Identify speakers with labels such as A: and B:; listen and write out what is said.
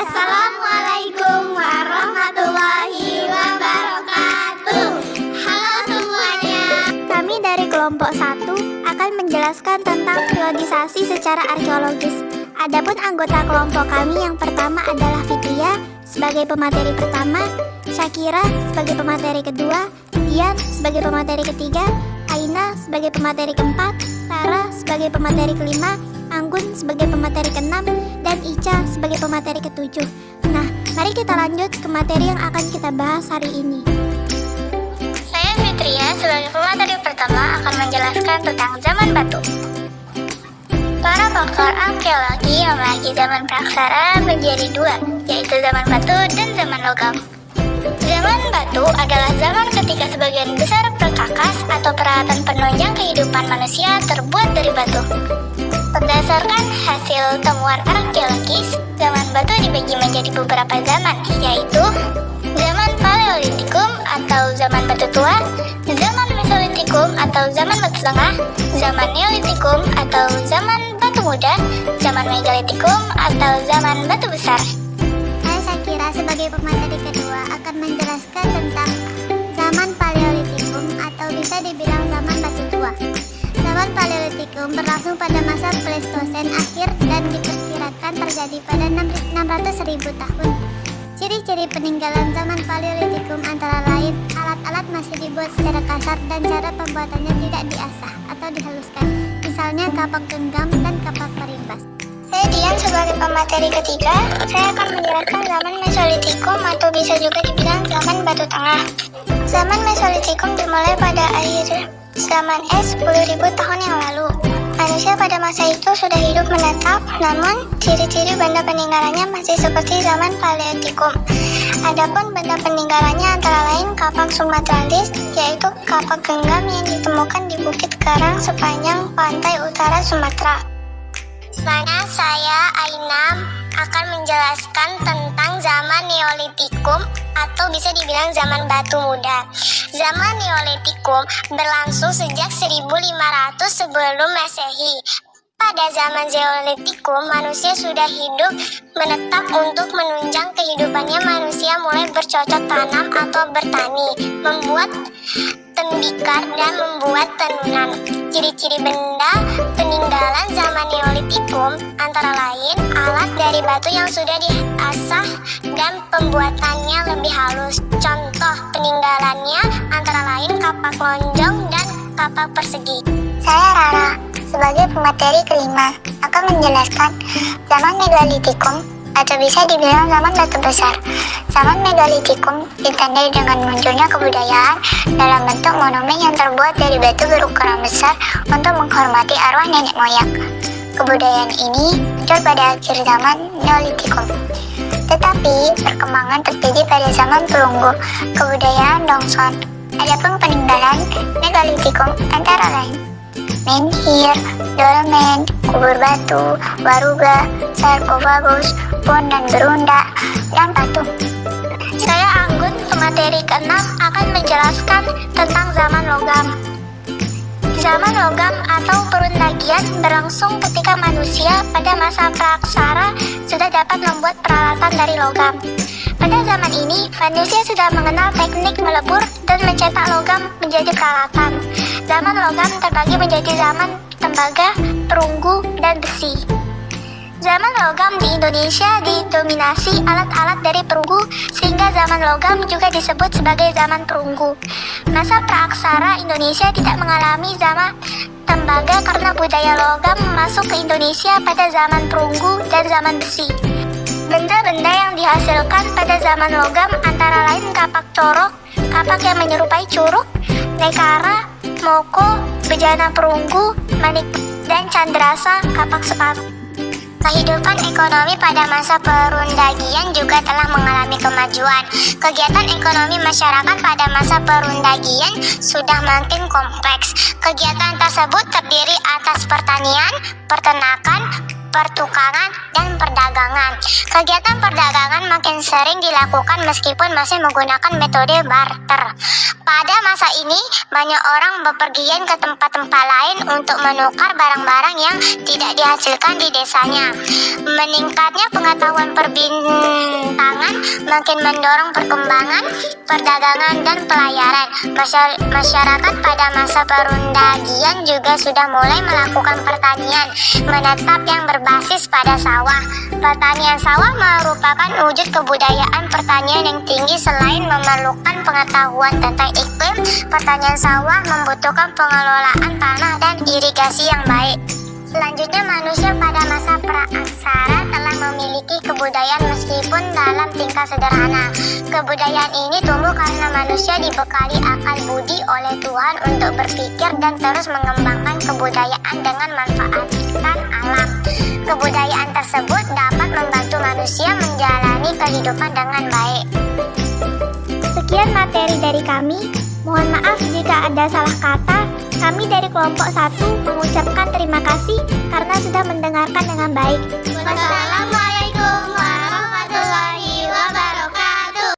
A: Assalamualaikum warahmatullahi wabarakatuh. Halo semuanya.
B: Kami dari kelompok 1 akan menjelaskan tentang periodisasi secara arkeologis. Adapun anggota kelompok kami yang pertama adalah Fitria sebagai pemateri pertama, Syakira sebagai pemateri kedua, Dian sebagai pemateri ketiga, Aina sebagai pemateri keempat, Tara sebagai pemateri kelima, Anggun sebagai pemateri keenam, dan Ica sebagai pemateri ketujuh. Nah, mari kita lanjut ke materi yang akan kita bahas hari ini.
C: Saya Fitria sebagai pemateri pertama akan menjelaskan tentang zaman batu. Para pakar arkeologi membagi zaman praksara menjadi dua, yaitu zaman batu dan zaman logam. Zaman batu adalah zaman ketika sebagian besar perkakas atau peralatan penunjang kehidupan manusia terbuat dari batu. Berdasarkan hasil temuan arkeologis, zaman batu dibagi menjadi beberapa zaman, yaitu zaman Paleolitikum atau zaman batu tua, zaman Mesolitikum atau zaman batu tengah, zaman Neolitikum atau zaman batu muda, zaman Megalitikum atau zaman batu besar.
B: Saya Syakira sebagai pemateri kedua akan menjelaskan tentang zaman Paleolitikum atau bisa dibilang zaman batu tua. Zaman Paleolitikum berlangsung pada masa Pleistosen akhir dan diperkirakan terjadi pada 600.000 tahun. Ciri-ciri peninggalan zaman Paleolitikum antara lain alat-alat masih dibuat secara kasar dan cara pembuatannya tidak diasah atau dihaluskan, misalnya kapak genggam dan kapak perimbas.
C: Saya Dian sebagai pemateri ketiga, saya akan menjelaskan zaman Mesolitikum atau bisa juga dibilang zaman batu tengah. Zaman Mesolitikum dimulai pada akhir zaman es 10.000 tahun yang lalu. Manusia pada masa itu sudah hidup menetap, namun ciri-ciri benda peninggalannya masih seperti zaman Paleolitikum. Adapun benda peninggalannya antara lain kapak sumatralis, yaitu kapak genggam yang ditemukan di Bukit Karang sepanjang pantai utara Sumatera. Selanjutnya saya Ainam akan menjelaskan tentang zaman Neolitikum atau bisa dibilang zaman batu muda. Zaman Neolitikum berlangsung sejak 1500 sebelum Masehi. Pada zaman Neolitikum, manusia sudah hidup menetap. Untuk menunjang kehidupannya, manusia mulai bercocok tanam atau bertani, membuat tembikar, dan membuat tenunan. Ciri-ciri benda peninggalan zaman Neolitikum antara lain alat dari batu yang sudah diasah dan pembuatannya lebih halus. Contoh peninggalannya antara lain kapak lonjong dan kapak persegi. Saya Rara sebagai pemateri kelima akan menjelaskan zaman Megalitikum atau bisa dibilang zaman batu besar. Zaman Megalitikum ditandai dengan munculnya kebudayaan dalam bentuk monumen yang terbuat dari batu berukuran besar untuk menghormati arwah nenek moyang. Kebudayaan ini muncul pada akhir zaman Neolitikum. Tetapi perkembangan terjadi pada zaman Perunggu, kebudayaan Dongson. Adapun peninggalan Megalitikum antara lain menhir, dolmen, kubur batu, waruga, sarkofagus, pon dan berunda, dan patung. Saya Anggun, pemateri keenam akan menjelaskan tentang zaman logam. Zaman logam atau perundagian berlangsung ketika manusia pada masa praksara sudah dapat membuat peralatan dari logam. Pada zaman ini, manusia sudah mengenal teknik melebur dan mencetak logam menjadi peralatan. Zaman logam terbagi menjadi zaman tembaga, perunggu, dan besi. Zaman logam di Indonesia didominasi alat-alat dari perunggu, sehingga zaman logam juga disebut sebagai zaman perunggu. Masa praaksara Indonesia tidak mengalami zaman tembaga karena budaya logam masuk ke Indonesia pada zaman perunggu dan zaman besi. Benda-benda yang dihasilkan pada zaman logam antara lain kapak corok, kapak yang menyerupai curug, nekara, moko, bejana perunggu, manik, dan candrasa, kapak sepatu. Kehidupan ekonomi pada masa perundagian juga telah mengalami kemajuan. Kegiatan ekonomi masyarakat pada masa perundagian sudah makin kompleks. Kegiatan tersebut terdiri atas pertanian, peternakan, pertukaran, dan perdagangan. Kegiatan perdagangan makin sering dilakukan meskipun masih menggunakan metode barter. Pada masa ini, banyak orang bepergian ke tempat-tempat lain untuk menukar barang-barang yang tidak dihasilkan di desanya. Meningkatnya pengetahuan perbintangan makin mendorong perkembangan perdagangan dan pelayaran. Masyarakat pada masa perundagian juga sudah mulai melakukan pertanian menetap yang berbasis pada sawah. Pertanian sawah merupakan wujud kebudayaan pertanian yang tinggi. Selain memerlukan pengetahuan tentang iklim, pertanian sawah membutuhkan pengelolaan tanah dan irigasi yang baik. Selanjutnya, manusia pada masa praaksara telah memiliki kebudayaan meskipun dalam tingkat sederhana. Kebudayaan ini tumbuh karena manusia dibekali akal budi oleh Tuhan untuk berpikir dan terus mengembangkan kebudayaan dengan manfaatkan alam. Kebudayaan tersebut dapat membantu manusia menjalani kehidupan dengan baik.
B: Sekian materi dari kami. Mohon maaf jika ada salah kata. Kami dari kelompok 1 mengucapkan terima kasih karena sudah mendengarkan dengan baik.
A: Wassalamualaikum